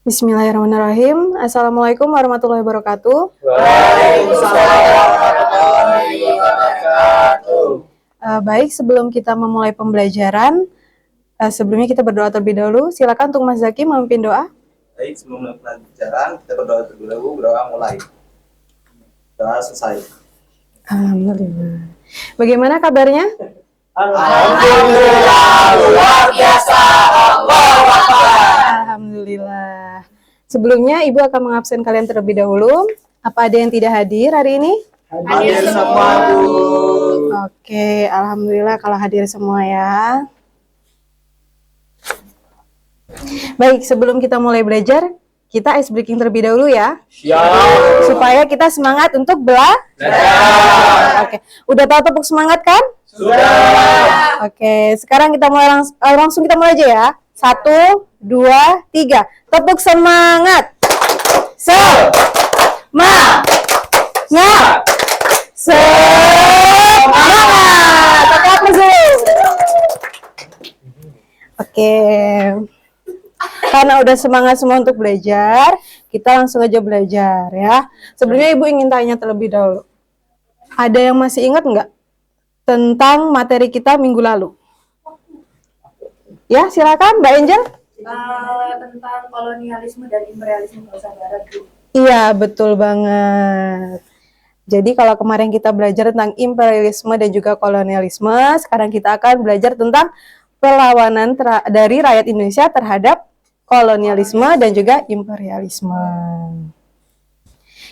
Bismillahirrahmanirrahim. Assalamualaikum warahmatullahi wabarakatuh. Waalaikumsalam warahmatullahi wabarakatuh. Baik, sebelum kita memulai pembelajaran, sebelumnya kita berdoa terlebih dahulu. Silakan untuk Mas Zaki memimpin doa. Baik, sebelum mulai pembelajaran, kita berdoa terlebih dahulu. Berdoa mulai. Doa selesai. Alhamdulillah. Bagaimana kabarnya? Alhamdulillah, luar biasa. Allahu Akbar. Alhamdulillah. Sebelumnya Ibu akan mengabsen kalian terlebih dahulu. Apa ada yang tidak hadir hari ini? Hadir semua, Bu. Oke, alhamdulillah kalau hadir semua ya. Baik, sebelum kita mulai belajar, kita ice breaking terlebih dahulu ya. Siap. Supaya kita semangat untuk belajar. Oke, udah tahu tepuk semangat kan? Sudah. Oke, sekarang kita mulai langsung kita mulai aja ya. 1, 2, 3. Tepuk semangat. Semangat. Tetap masuk. Oke. Karena udah semangat semua untuk belajar, kita langsung aja belajar ya. Sebelumnya Ibu ingin tanya terlebih dahulu. Ada yang masih ingat nggak tentang materi kita minggu lalu? Ya, silakan Mbak Angel. Tentang kolonialisme dan imperialisme bangsa Barat, Bu. Iya, betul banget. Jadi kalau kemarin kita belajar tentang imperialisme dan juga kolonialisme, sekarang kita akan belajar tentang perlawanan dari rakyat Indonesia terhadap kolonialisme dan juga imperialisme.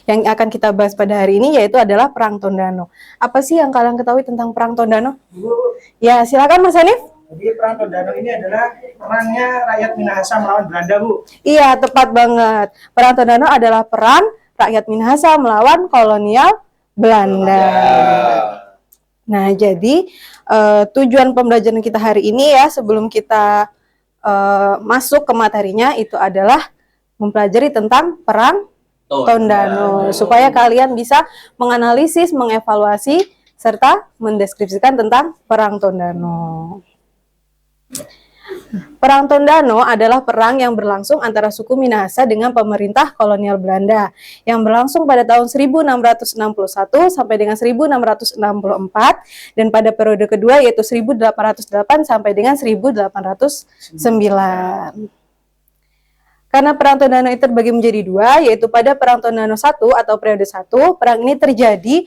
Yang akan kita bahas pada hari ini yaitu adalah Perang Tondano. Apa sih yang kalian ketahui tentang Perang Tondano? Bu, Ya, silakan Mas Hanif. jadi perang Tondano ini adalah perangnya rakyat Minahasa melawan Belanda, Bu. Iya, tepat banget. Perang Tondano adalah perang rakyat Minahasa melawan kolonial Belanda. Nah, jadi tujuan pembelajaran kita hari ini ya, sebelum kita masuk ke materinya, itu adalah mempelajari tentang Perang Tondano, supaya kalian bisa menganalisis, mengevaluasi, serta mendeskripsikan tentang Perang Tondano. Perang Tondano adalah perang yang berlangsung antara suku Minahasa dengan pemerintah kolonial Belanda yang berlangsung pada tahun 1661 sampai dengan 1664 dan pada periode kedua yaitu 1808 sampai dengan 1809. Karena Perang Tondano itu terbagi menjadi dua, yaitu pada Perang Tondano 1 atau periode 1, perang ini terjadi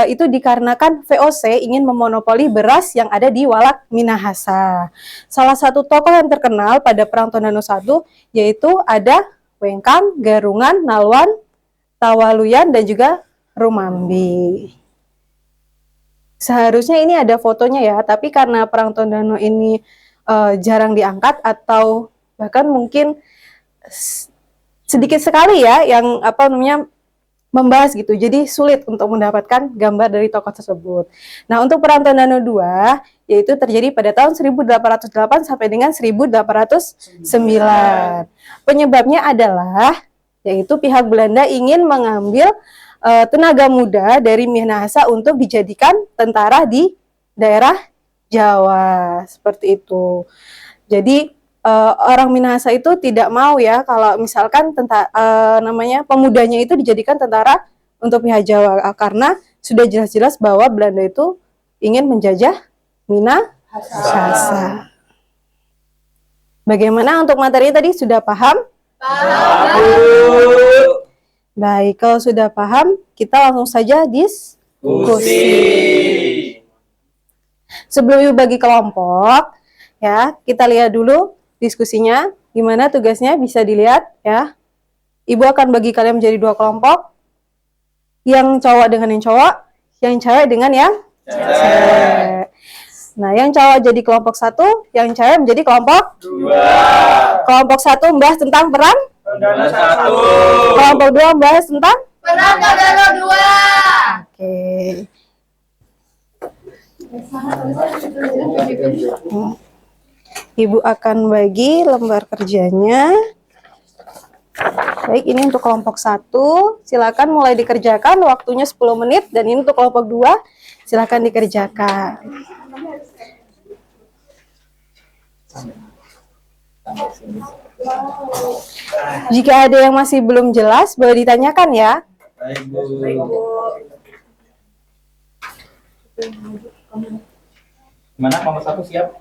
itu dikarenakan VOC ingin memonopoli beras yang ada di Walak Minahasa. Salah satu tokoh yang terkenal pada Perang Tondano 1 yaitu ada Wengkang, Garungan, Nalwan, Tawaluyan, dan juga Rumambi. Seharusnya ini ada fotonya ya, tapi karena Perang Tondano ini jarang diangkat atau bahkan mungkin sedikit sekali ya yang membahas gitu, jadi sulit untuk mendapatkan gambar dari tokoh tersebut. Nah, untuk Perang Tondano 2 yaitu terjadi pada tahun 1808 sampai dengan 1809. Penyebabnya adalah yaitu pihak Belanda ingin mengambil tenaga muda dari Minahasa untuk dijadikan tentara di daerah Jawa, seperti itu. Jadi orang Minahasa itu tidak mau ya kalau misalkan pemudanya itu dijadikan tentara untuk pihak Jawa, karena sudah jelas-jelas bahwa Belanda itu ingin menjajah Minahasa. Bagaimana untuk materi tadi, sudah paham? Paham. Baik, kalau sudah paham, kita langsung saja diskusi. Sebelum Ibu bagi kelompok, ya kita lihat dulu diskusinya, gimana tugasnya bisa dilihat ya. Ibu akan bagi kalian menjadi dua kelompok. Yang cowok dengan yang cowok, yang cewek dengan yang cewek. Nah, yang cowok jadi kelompok 1, yang cewek menjadi kelompok 2. Kelompok 1 membahas tentang Perang Tondano 1. Kelompok 2 membahas tentang Perang Tondano 2. Oke. Ibu akan bagi lembar kerjanya. Baik, ini untuk kelompok 1, silakan mulai dikerjakan, waktunya 10 menit, dan ini untuk kelompok 2, silakan dikerjakan. Jika ada yang masih belum jelas, boleh ditanyakan ya. Baik, Bu. Baik, Bu. Gimana kelompok 1 siap?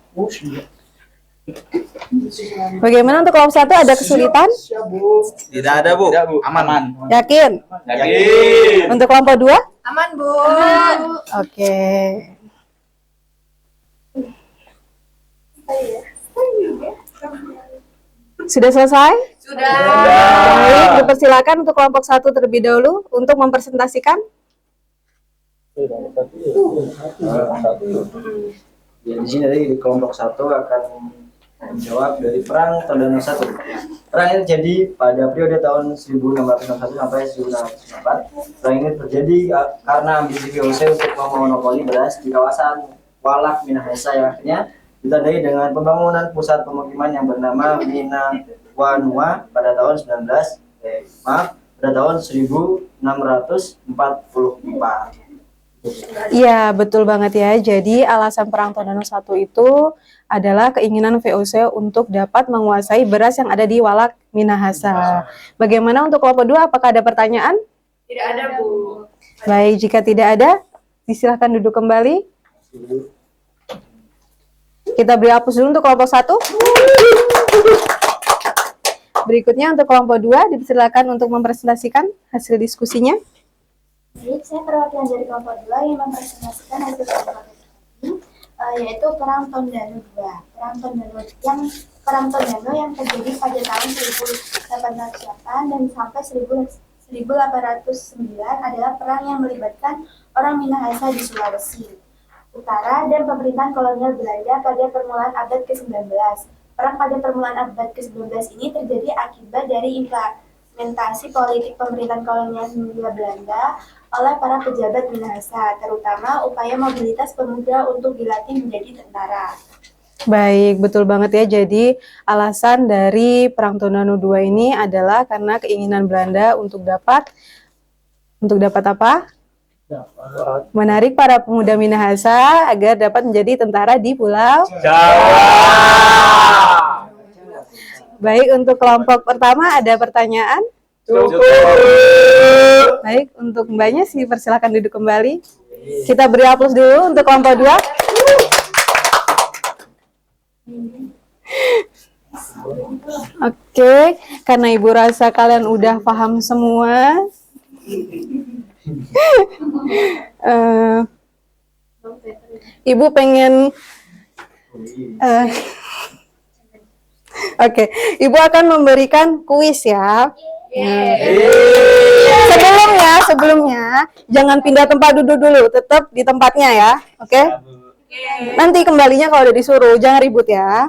Bagaimana untuk kelompok 1, ada kesulitan? Siap, Bu. Tidak ada, Bu. Aman. Yakin? Yakin. Untuk kelompok 2? Aman, Bu. Oke. Sudah selesai? Sudah. Baik, dipersilakan untuk kelompok 1 terlebih dahulu untuk mempresentasikan. Ya, di sini dari kelompok 1 akan menjawab dari Perang Tondano 1. Perang ini terjadi pada periode tahun 1661 sampai 1664. Perang ini terjadi karena ambisi VOC untuk memonopoli beras di kawasan Walak Minahasa yang akhirnya ditandai dengan pembangunan pusat pemukiman yang bernama Minawanua pada tahun 1644. Iya, betul banget ya. Jadi alasan Perang Tondano 1 itu adalah keinginan VOC untuk dapat menguasai beras yang ada di Walak Minahasa. Bagaimana untuk kelompok 2? Apakah ada pertanyaan? Tidak ada, Bu. Baik, jika tidak ada, disilahkan duduk kembali. Kita beri hapus dulu untuk kelompok 1. Berikutnya untuk kelompok 2, dipersilakan untuk mempresentasikan hasil diskusinya. Baik, saya perwakilan dari kelompok 2 yang mempresentasikan hasil kelompok ini, yaitu Perang Tondano 2. Perang Tondano yang terjadi pada tahun 1808 dan sampai 1809 adalah perang yang melibatkan orang Minahasa di Sulawesi Utara dan pemerintahan kolonial Belanda pada permulaan abad ke-19. Perang pada permulaan abad ke-19 ini terjadi akibat dari implementasi politik pemerintahan kolonial Hindia Belanda oleh para pejabat Minahasa, terutama upaya mobilitas pemuda untuk dilatih menjadi tentara. Baik, betul banget ya. Jadi alasan dari Perang Tondano 2 ini adalah karena keinginan Belanda untuk dapat apa? Menarik para pemuda Minahasa agar dapat menjadi tentara di Pulau Jawa. Baik, untuk kelompok pertama ada pertanyaan? Cukup. Baik, untuk mbaknya sih persilakan duduk kembali. Kita beri aplaus dulu untuk kelompok 2. Oke, karena ibu rasa kalian udah paham semua. Ibu pengen Oke, Ibu akan memberikan kuis ya. Sebelumnya jangan pindah tempat duduk dulu, tetap di tempatnya ya. Oke? Nanti kembalinya kalau udah disuruh, jangan ribut ya.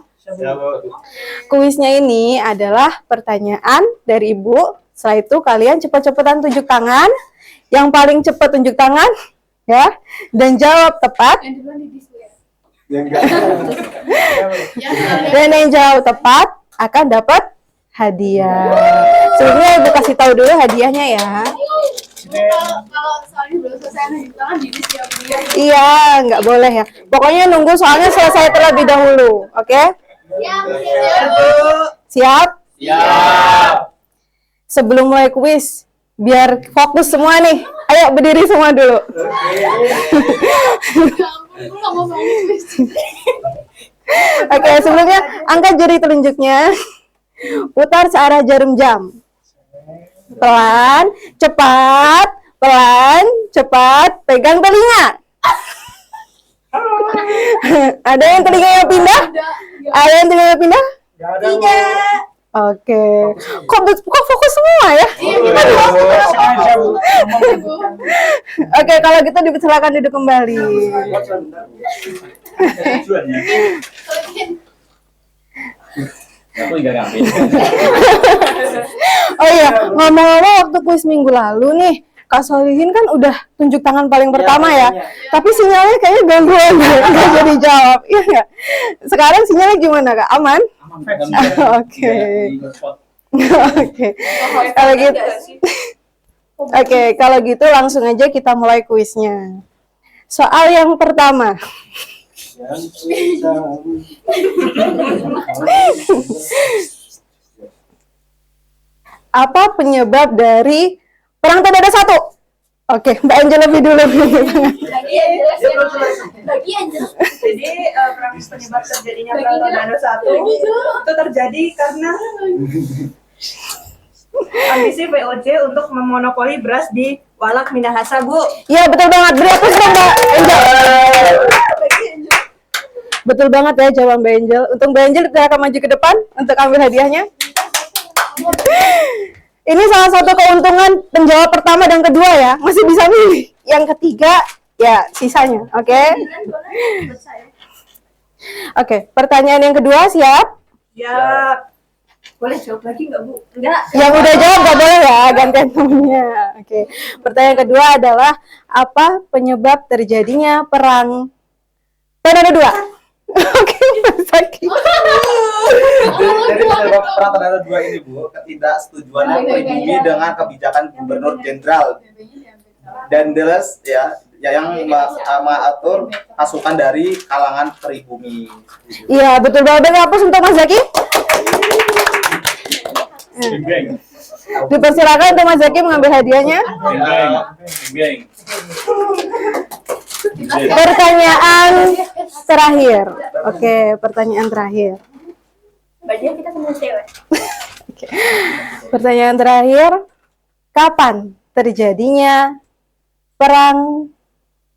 Kuisnya ini adalah pertanyaan dari Ibu. Setelah itu kalian cepat-cepatan tunjuk tangan. Yang paling cepat tunjuk tangan ya dan jawab tepat. Dan yang jawab tepat akan dapat hadiah. Sebelumnya Ibu kasih tahu dulu hadiahnya ya. Kalau soalnya belum selesai tangan di siap. Iya, nggak boleh ya. Pokoknya nunggu soalnya selesai terlebih dahulu. Oke? Siap? Siap. Sebelum mulai kuis, biar fokus semua nih. Ayo berdiri semua dulu. Oke, sebelumnya angkat jari telunjuknya. Putar searah jarum jam. Pelan, cepat, pegang telinga. Ada yang telinganya pindah? Ada yang telinganya pindah? Tidak. Oke. Kok fokus semua ya? Oke, kalau gitu dipersilakan duduk kembali. Aku juga ngambil. Oh iya, ngomong-ngomong waktu kuis minggu lalu nih, Kak Solihin kan udah tunjuk tangan paling pertama ya. Tapi sinyalnya kayaknya gangguan, nggak jadi jawab. Iya nggak? Sekarang sinyalnya gimana Kak? Aman? Oke. Oke. Kalau gitu. Oke, kalau gitu langsung aja kita mulai kuisnya. Soal yang pertama. yang bersama. Apa penyebab dari Perang Tondano 1? Oke, Mbak Angel lebih dulu. Bagian jelas ya. Bagian jelas. Jadi penyebab terjadinya Perang Tondano 1 itu terjadi karena ambisi VOC untuk memonopoli beras di Walak Minahasa, Bu. Iya, betul banget. Beri aku dong, Mbak Angel. Betul banget ya jawaban Mbak Angel. Untuk Mbak Angel kita akan maju ke depan untuk ambil hadiahnya. Ini salah satu keuntungan penjawab pertama dan kedua ya. Masih bisa milih. Yang ketiga ya sisanya, oke? Oke, pertanyaan yang kedua siap? Ya, boleh jawab lagi nggak, Bu? Enggak. Yang udah jawab nggak boleh ya, gantian temennya. Oke, pertanyaan kedua adalah apa penyebab terjadinya Perang Tondano 2? Oke, Mas Zaki. Jadi penyebab Perang Tondano 2 ini, Bu, ketidaksetujuan pribumi dengan kebijakan Gubernur Jenderal Dandeles ya yang mengatur pasukan dari kalangan pribumi. Iya, betul banget. Hapus untuk Mas Zaki. Dipersilakan untuk Mas Zaki mengambil hadiahnya. Pertanyaan terakhir. Oke, pertanyaan terakhir. Bagian kita semua cewek. Pertanyaan terakhir. Kapan terjadinya Perang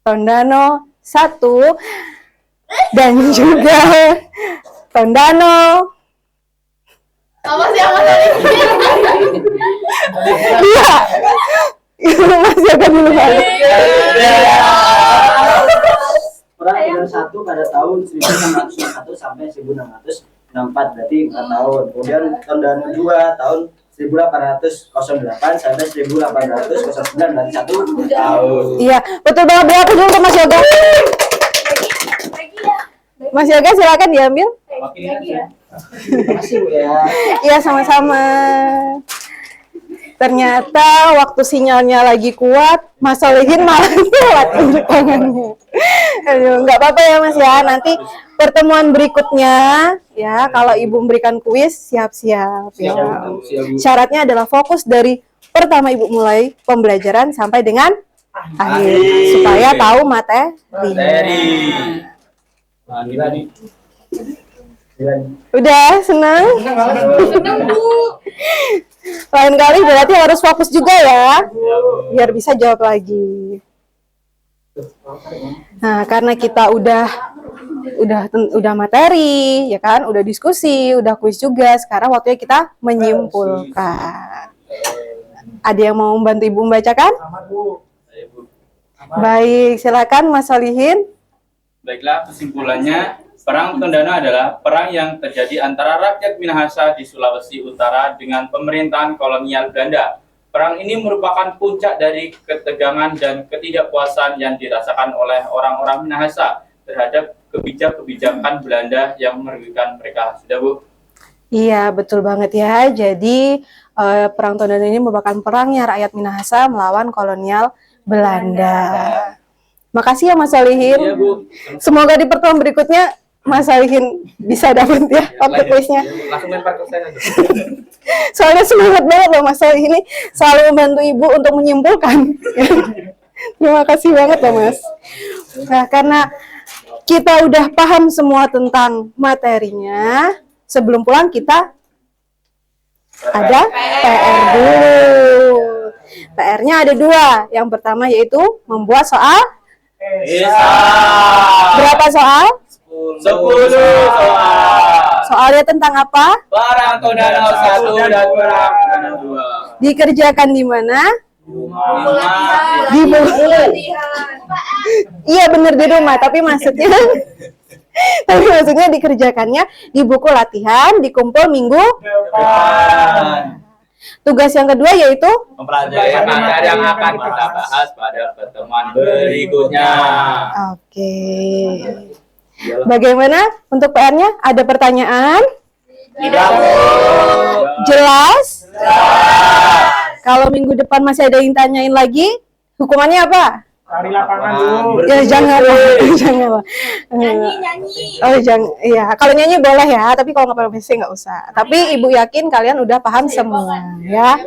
Tondano 1 dan juga Tondano? Apa sih apa tadi? Iya. Masih agak dulu balik. Perang Tondano 1 pada tahun 1661 sampai 1664, berarti 4 tahun. Kemudian Tondano 2 tahun 1808 sampai 1809, berarti 1 tahun. Iya, betul banget. Beri aku dulu untuk Mas Yoga. Mas Yoga silakan diambil. Lagi ya. Terima kasih, Bu ya. Iya, sama-sama. Ternyata waktu sinyalnya lagi kuat, Mas Solihin malah telat untuk tangannya. Aduh, nggak apa-apa ya Mas ya. Nanti pertemuan berikutnya ya, kalau Ibu memberikan kuis, siap-siap ya. Syaratnya adalah fokus dari pertama Ibu mulai pembelajaran sampai dengan akhir, supaya tahu materi. Udah senang? Lain kali berarti harus fokus juga ya, biar bisa jawab lagi. Nah, karena kita udah materi, ya kan, udah diskusi, udah kuis juga. Sekarang waktunya kita menyimpulkan. Ada yang mau membantu Ibu membacakan? Baik, silakan Mas Solihin. Baiklah, kesimpulannya, Perang Tondano adalah perang yang terjadi antara rakyat Minahasa di Sulawesi Utara dengan pemerintahan kolonial Belanda. Perang ini merupakan puncak dari ketegangan dan ketidakpuasan yang dirasakan oleh orang-orang Minahasa terhadap kebijakan Belanda yang merugikan mereka. Sudah, Bu? Iya, betul banget ya. Jadi, Perang Tondano ini merupakan perangnya rakyat Minahasa melawan kolonial Belanda. Makasih ya Mas Solihin. Iya, Bu. Semoga di pertemuan berikutnya Mas Solihin bisa dapat ya waktu kuisnya. Langsung lempar ke saya. Soalnya semangat banget loh Mas Solihin ini selalu membantu Ibu untuk menyimpulkan. Terima kasih banget loh Mas. Nah, karena kita udah paham semua tentang materinya, sebelum pulang kita ada PR dulu. PR-nya ada 2. Yang pertama yaitu membuat soal. Berapa soal? 10 soal. Soalnya tentang apa? Perang Tondano 1 dan Perang Tondano 2. Dikerjakan di mana? Di buku. Iya bener di rumah, tapi maksudnya dikerjakannya di buku latihan, dikumpul minggu. Tugas yang kedua yaitu Mempelajari materi yang akan kita bahas pada pertemuan berikutnya. Oke. Bagaimana untuk PR-nya? Ada pertanyaan? Tidak. Jelas? Kalau minggu depan masih ada yang tanyain lagi, hukumannya apa? Lari lapangan dulu. Ya jangan, jangan. Nyanyi. Oh jangan, ya kalau nyanyi boleh ya, tapi kalau nggak permisi nggak usah. Tapi ibu yakin kalian udah paham semua, ya.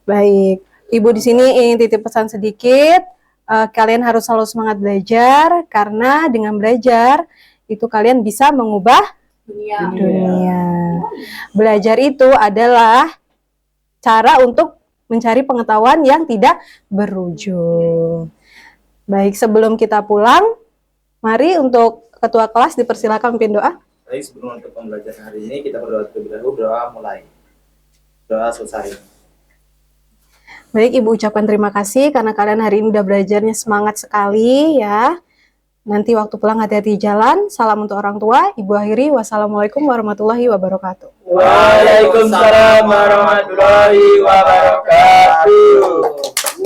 Baik, ibu di sini ingin titip pesan sedikit. Kalian harus selalu semangat belajar karena dengan belajar itu kalian bisa mengubah dunia. Belajar itu adalah cara untuk mencari pengetahuan yang tidak berujung. Baik, sebelum kita pulang, mari untuk ketua kelas dipersilakan memimpin doa. Baik, sebelum untuk pembelajaran hari ini kita berdoa terlebih dahulu. Doa mulai. Doa selesai. Baik, Ibu ucapkan terima kasih karena kalian hari ini udah belajarnya semangat sekali ya. Nanti waktu pulang hati-hati di jalan. Salam untuk orang tua. Ibu akhiri, wassalamualaikum warahmatullahi wabarakatuh. Waalaikumsalam warahmatullahi wabarakatuh.